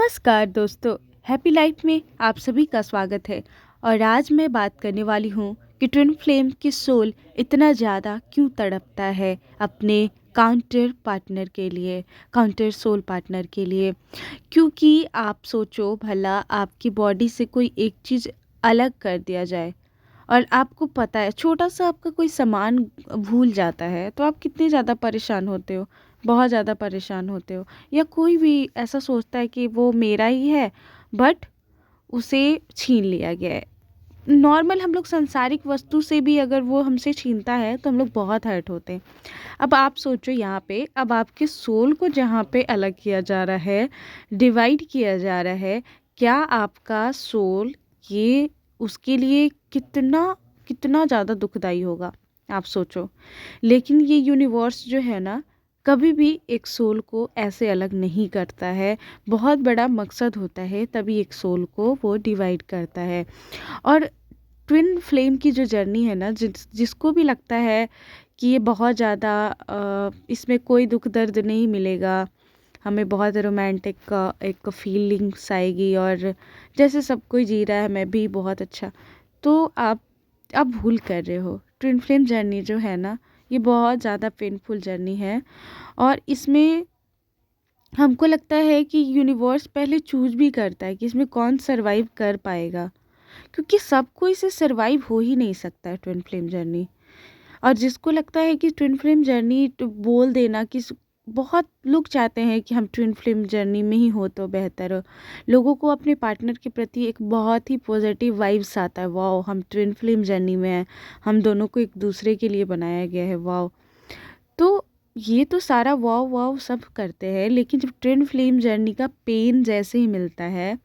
नमस्कार दोस्तों। Happy life में आप सभी का स्वागत है। और आज मैं बात करने वाली हूँ कि ट्विन फ्लेम की सोल इतना ज़्यादा क्यों तड़पता है अपने काउंटर सोल पार्टनर के लिए। क्योंकि आप सोचो भला, आपकी बॉडी से कोई एक चीज़ अलग कर दिया जाए और आपको पता है छोटा सा आपका कोई सामान भूल जाता है तो आप कितने ज़्यादा परेशान होते हो। बहुत ज़्यादा परेशान होते हो। या कोई भी ऐसा सोचता है कि वो मेरा ही है, बट उसे छीन लिया गया है। नॉर्मल हम लोग सांसारिक वस्तु से भी अगर वो हमसे छीनता है तो हम लोग बहुत हर्ट होते हैं। अब आप सोचो यहाँ पे, अब आपके सोल को जहाँ पे अलग किया जा रहा है, डिवाइड किया जा रहा है, क्या आपका सोल ये उसके लिए कितना कितना ज़्यादा दुखदाई होगा, आप सोचो। लेकिन ये यूनिवर्स जो है ना, कभी भी एक सोल को ऐसे अलग नहीं करता है। बहुत बड़ा मकसद होता है तभी एक सोल को वो डिवाइड करता है। और ट्विन फ्लेम की जो जर्नी है ना, जिसको भी लगता है कि ये बहुत ज़्यादा इसमें कोई दुख दर्द नहीं मिलेगा, हमें बहुत रोमांटिक एक फीलिंग्स आएगी और जैसे सब कोई जी रहा है मैं भी बहुत अच्छा, तो आप भूल कर रहे हो। ट्विन फ्लेम जर्नी जो है ना, ये बहुत ज़्यादा पेनफुल जर्नी है। और इसमें हमको लगता है कि यूनिवर्स पहले चूज भी करता है कि इसमें कौन सरवाइव कर पाएगा, क्योंकि सबको इसे सरवाइव हो ही नहीं सकता है ट्विन फ्लेम जर्नी। और जिसको लगता है कि ट्विन फ्लेम जर्नी तो बोल देना कि बहुत लोग चाहते हैं कि हम ट्विन फ्लेम जर्नी में ही हो तो बेहतर हो। लोगों को अपने पार्टनर के प्रति एक बहुत ही पॉजिटिव वाइब्स आता है, वाओ हम ट्विन फ्लेम जर्नी में हैं, हम दोनों को एक दूसरे के लिए बनाया गया है, वाओ। तो ये तो सारा वाओ वाओ सब करते हैं, लेकिन जब ट्विन फ्लेम जर्नी का पेन जैसे ही मिलता है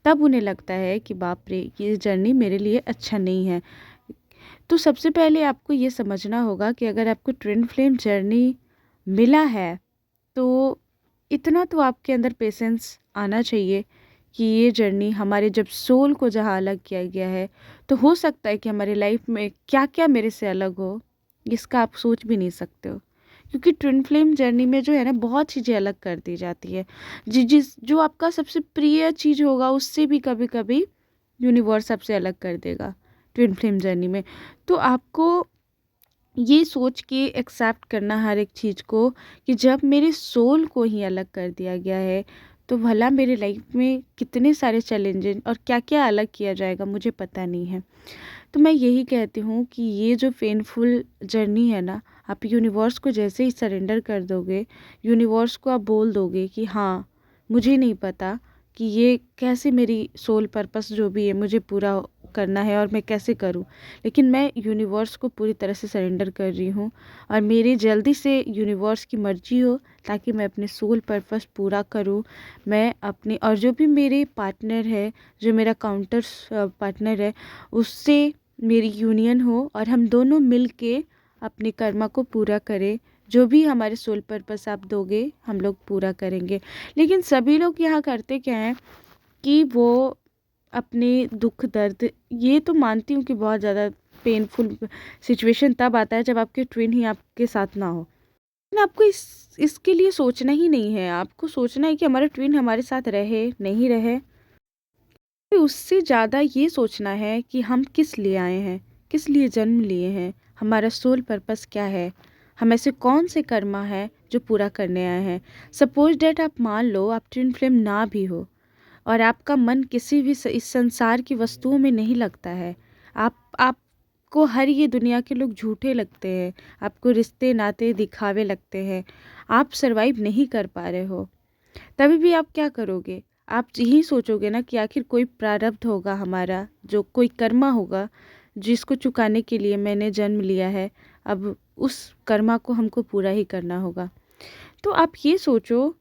तब उन्हें लगता है कि बाप रे, ये जर्नी मेरे लिए अच्छा नहीं है। तो सबसे पहले आपको ये समझना होगा कि अगर आपको ट्विन फ्लेम जर्नी मिला है तो इतना तो आपके अंदर पेशेंस आना चाहिए कि ये जर्नी हमारे जब सोल को जहाँ अलग किया गया है, तो हो सकता है कि हमारी लाइफ में क्या क्या मेरे से अलग हो, इसका आप सोच भी नहीं सकते हो। क्योंकि ट्विन फ्लेम जर्नी में जो है ना, बहुत चीज़ें अलग कर दी जाती है। जो आपका सबसे प्रिय चीज़ होगा उससे भी कभी कभी यूनिवर्स आपसे अलग कर देगा ट्विन फ्लेम जर्नी में। तो आपको ये सोच के एक्सेप्ट करना हर एक चीज़ को कि जब मेरे सोल को ही अलग कर दिया गया है तो भला मेरे लाइफ में कितने सारे चैलेंजेस और क्या क्या अलग किया जाएगा मुझे पता नहीं है। तो मैं यही कहती हूँ कि ये जो पेनफुल जर्नी है ना, आप यूनिवर्स को जैसे ही सरेंडर कर दोगे, यूनिवर्स को आप बोल दोगे कि हाँ, मुझे नहीं पता कि ये कैसे मेरी सोल पर्पस जो भी है मुझे पूरा करना है और मैं कैसे करूं, लेकिन मैं यूनिवर्स को पूरी तरह से सरेंडर कर रही हूं और मेरी जल्दी से यूनिवर्स की मर्जी हो ताकि मैं अपने सोल पर्पस पूरा करूं। मैं अपने और जो भी मेरे पार्टनर है, जो मेरा काउंटर पार्टनर है, उससे मेरी यूनियन हो और हम दोनों मिल के अपने कर्मा को पूरा करें। जो भी हमारे सोल पर्पस आप दोगे हम लोग पूरा करेंगे। लेकिन सभी लोग यहाँ करते क्या हैं कि वो अपने दुख दर्द, ये तो मानती हूँ कि बहुत ज़्यादा पेनफुल सिचुएशन तब आता है जब आपके ट्विन ही आपके साथ ना हो। लेकिन आपको इसके लिए सोचना ही नहीं है। आपको सोचना है कि हमारा ट्विन हमारे साथ रहे नहीं रहे, उससे ज़्यादा ये सोचना है कि हम किस लिए आए हैं, किस लिए जन्म लिए हैं, हमारा सोल पर्पस क्या है, हम ऐसे कौन से कर्मा है जो पूरा करने आए हैं। सपोज डैट आप मान लो आप ट्विन फ्लेम ना भी हो और आपका मन किसी भी इस संसार की वस्तुओं में नहीं लगता है, आपको हर ये दुनिया के लोग झूठे लगते हैं, आपको रिश्ते नाते दिखावे लगते हैं, आप सरवाइव नहीं कर पा रहे हो, तभी भी आप क्या करोगे? आप यही सोचोगे ना कि आखिर कोई प्रारब्ध होगा हमारा, जो कोई कर्मा होगा जिसको चुकाने के लिए मैंने जन्म लिया है, अब उस कर्मा को हमको पूरा ही करना होगा। तो आप ये सोचो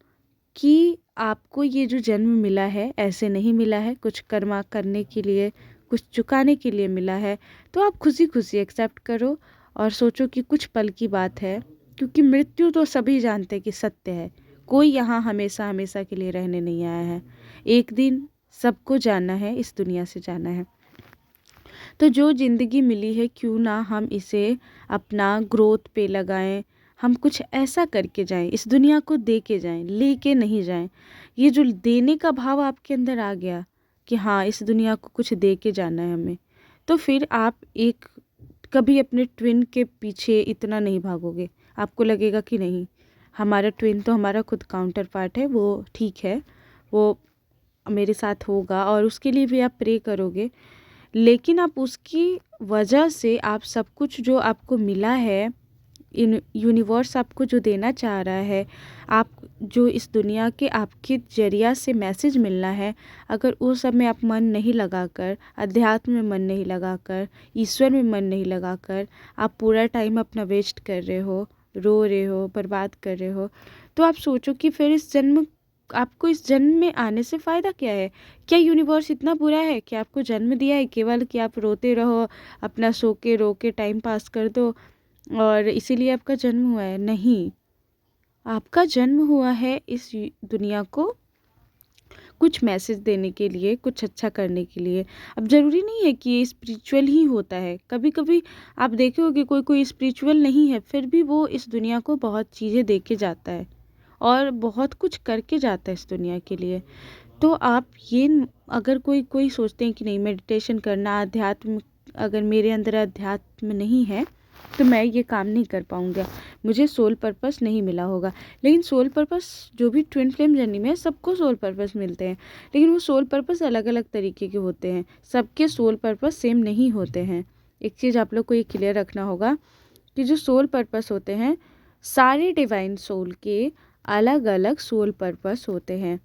कि आपको ये जो जन्म मिला है ऐसे नहीं मिला है, कुछ कर्मा करने के लिए, कुछ चुकाने के लिए मिला है। तो आप खुशी खुशी एक्सेप्ट करो और सोचो कि कुछ पल की बात है, क्योंकि मृत्यु तो सभी जानते हैं कि सत्य है। कोई यहाँ हमेशा हमेशा के लिए रहने नहीं आया है। एक दिन सबको जाना है, इस दुनिया से जाना है। तो जो ज़िंदगी मिली है क्यों ना हम इसे अपना ग्रोथ पे लगाएं, हम कुछ ऐसा करके जाएं, इस दुनिया को दे के जाएं, लेके नहीं जाएं। ये जो देने का भाव आपके अंदर आ गया कि हाँ इस दुनिया को कुछ दे के जाना है हमें, तो फिर आप एक कभी अपने ट्विन के पीछे इतना नहीं भागोगे। आपको लगेगा कि नहीं, हमारा ट्विन तो हमारा खुद काउंटर पार्ट है, वो ठीक है, वो मेरे साथ होगा, और उसके लिए भी आप प्रे करोगे। लेकिन आप उसकी वजह से आप सब कुछ जो आपको मिला है, इन यूनिवर्स आपको जो देना चाह रहा है, आप जो इस दुनिया के आपके जरिया से मैसेज मिलना है, अगर वो सब में आप मन नहीं लगाकर, अध्यात्म में मन नहीं लगाकर, ईश्वर में मन नहीं लगाकर आप पूरा टाइम अपना वेस्ट कर रहे हो, रो रहे हो, बर्बाद कर रहे हो, तो आप सोचो कि फिर आपको इस जन्म में आने से फ़ायदा क्या है? क्या यूनिवर्स इतना बुरा है कि आपको जन्म दिया है केवल कि आप रोते रहो, अपना सो के रो के टाइम पास कर दो, और इसीलिए आपका जन्म हुआ है? नहीं, आपका जन्म हुआ है इस दुनिया को कुछ मैसेज देने के लिए, कुछ अच्छा करने के लिए। अब ज़रूरी नहीं है कि ये स्पिरिचुअल ही होता है। कभी कभी आप देखे होगे कोई कोई स्पिरिचुअल नहीं है, फिर भी वो इस दुनिया को बहुत चीज़ें दे के जाता है और बहुत कुछ करके जाता है इस दुनिया के लिए। तो आप ये अगर कोई कोई सोचते हैं कि नहीं मेडिटेशन करना, अध्यात्म, अगर मेरे अंदर अध्यात्म नहीं है तो मैं ये काम नहीं कर पाऊँगा, मुझे सोल पर्पस नहीं मिला होगा। लेकिन सोल पर्पस जो भी ट्विन फ्लेम जर्नी में है, सबको सोल पर्पस मिलते हैं, लेकिन वो सोल पर्पस अलग अलग तरीके के होते हैं। सबके सोल पर्पस सेम नहीं होते हैं। एक चीज़ आप लोग को ये क्लियर रखना होगा कि जो सोल पर्पस होते हैं, सारे डिवाइन सोल के अलग अलग सोल पर्पस होते हैं।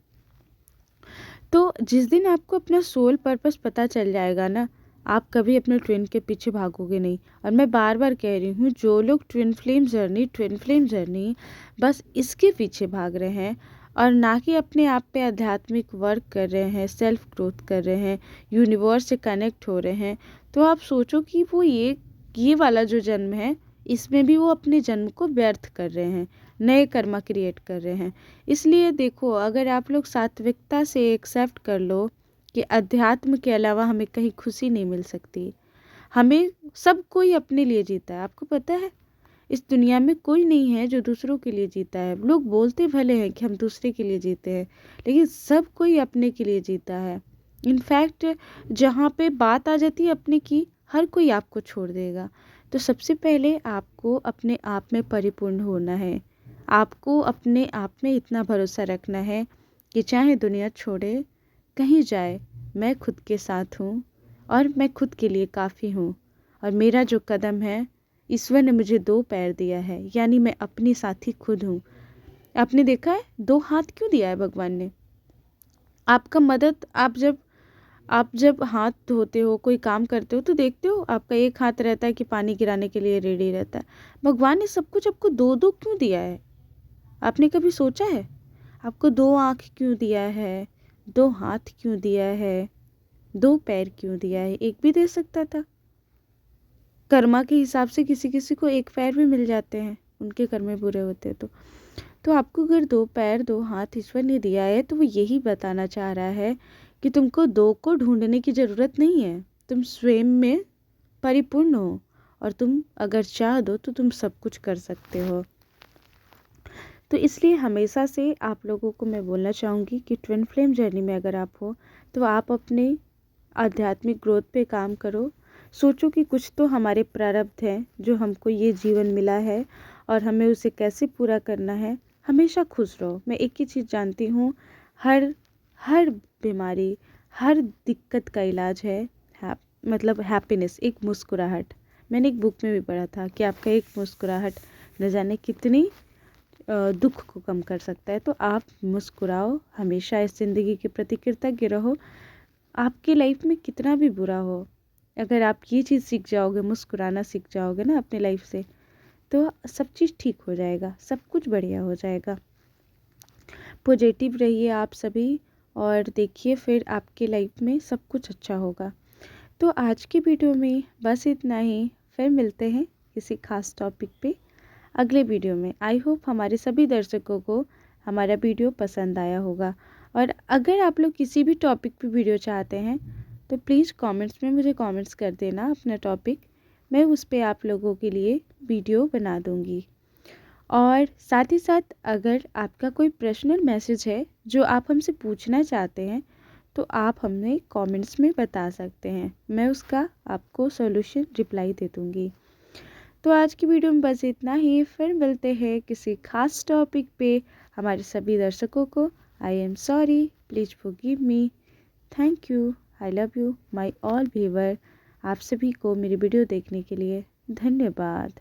तो जिस दिन आपको अपना सोल पर्पस पता चल जाएगा ना, आप कभी अपने ट्विन के पीछे भागोगे नहीं। और मैं बार बार कह रही हूँ, जो लोग ट्विन फ्लेम जर्नी बस इसके पीछे भाग रहे हैं और ना कि अपने आप पे आध्यात्मिक वर्क कर रहे हैं, सेल्फ ग्रोथ कर रहे हैं, यूनिवर्स से कनेक्ट हो रहे हैं, तो आप सोचो कि वो ये वाला जो जन्म है, इसमें भी वो अपने जन्म को व्यर्थ कर रहे हैं, नए कर्मा क्रिएट कर रहे हैं। इसलिए देखो, अगर आप लोग सात्विकता से एक्सेप्ट कर लो कि अध्यात्म के अलावा हमें कहीं खुशी नहीं मिल सकती, हमें सब कोई अपने लिए जीता है। आपको पता है इस दुनिया में कोई नहीं है जो दूसरों के लिए जीता है। लोग बोलते भले हैं कि हम दूसरे के लिए जीते हैं, लेकिन सब कोई अपने के लिए जीता है। इनफैक्ट जहाँ पे बात आ जाती है अपने की, हर कोई आपको छोड़ देगा। तो सबसे पहले आपको अपने आप में परिपूर्ण होना है। आपको अपने आप में इतना भरोसा रखना है कि चाहे दुनिया छोड़े, कहीं जाए, मैं खुद के साथ हूँ और मैं खुद के लिए काफ़ी हूँ। और मेरा जो कदम है, ईश्वर ने मुझे 2 पैर दिया है, यानी मैं अपनी साथी खुद हूँ। आपने देखा है 2 हाथ क्यों दिया है भगवान ने? आपका मदद, आप जब हाथ धोते हो, कोई काम करते हो, तो देखते हो आपका एक हाथ रहता है कि पानी गिराने के लिए रेडी रहता है। भगवान ने सब कुछ आपको 2-2 क्यों दिया है? आपने कभी सोचा है? आपको 2 आँख क्यों दिया है, 2 हाथ क्यों दिया है, 2 पैर क्यों दिया है? एक भी दे सकता था। कर्मा के हिसाब से किसी किसी को 1 पैर भी मिल जाते हैं, उनके कर्म बुरे होते हैं तो आपको अगर 2 पैर 2 हाथ ईश्वर ने दिया है, तो वो यही बताना चाह रहा है कि तुमको 2 को ढूंढने की ज़रूरत नहीं है। तुम स्वयं में परिपूर्ण हो और तुम अगर चाह दो तो तुम सब कुछ कर सकते हो। तो इसलिए हमेशा से आप लोगों को मैं बोलना चाहूँगी कि ट्विन फ्लेम जर्नी में अगर आप हो, तो आप अपने आध्यात्मिक ग्रोथ पे काम करो। सोचो कि कुछ तो हमारे प्रारब्ध हैं जो हमको ये जीवन मिला है और हमें उसे कैसे पूरा करना है। हमेशा खुश रहो। मैं एक ही चीज़ जानती हूँ, हर हर बीमारी, हर दिक्कत का इलाज है मतलब हैप्पीनेस, एक मुस्कुराहट। मैंने एक बुक में भी पढ़ा था कि आपका एक मुस्कुराहट न जाने कितनी दुख को कम कर सकता है। तो आप मुस्कुराओ, हमेशा इस ज़िंदगी के प्रति कृतज्ञ रहो। आपकी लाइफ में कितना भी बुरा हो, अगर आप ये चीज़ सीख जाओगे, मुस्कुराना सीख जाओगे ना अपने लाइफ से, तो सब चीज़ ठीक हो जाएगा, सब कुछ बढ़िया हो जाएगा। पॉजिटिव रहिए आप सभी और देखिए फिर आपके लाइफ में सब कुछ अच्छा होगा। तो आज की वीडियो में बस इतना ही। फिर मिलते हैं किसी खास टॉपिक पे अगले वीडियो में। आई होप हमारे सभी दर्शकों को हमारा वीडियो पसंद आया होगा। और अगर आप लोग किसी भी टॉपिक पे वीडियो चाहते हैं तो प्लीज़ कमेंट्स में मुझे कमेंट्स कर देना अपना टॉपिक, मैं उस पे आप लोगों के लिए वीडियो बना दूँगी। और साथ ही साथ अगर आपका कोई पर्सनल मैसेज है जो आप हमसे पूछना चाहते हैं तो आप हमें कमेंट्स में बता सकते हैं, मैं उसका आपको सॉल्यूशन रिप्लाई दे दूँगी। तो आज की वीडियो में बस इतना ही, फिर मिलते हैं किसी खास टॉपिक पे। हमारे सभी दर्शकों को I am sorry, please forgive me, thank you, I love you my all viewer. आप सभी को मेरी वीडियो देखने के लिए धन्यवाद।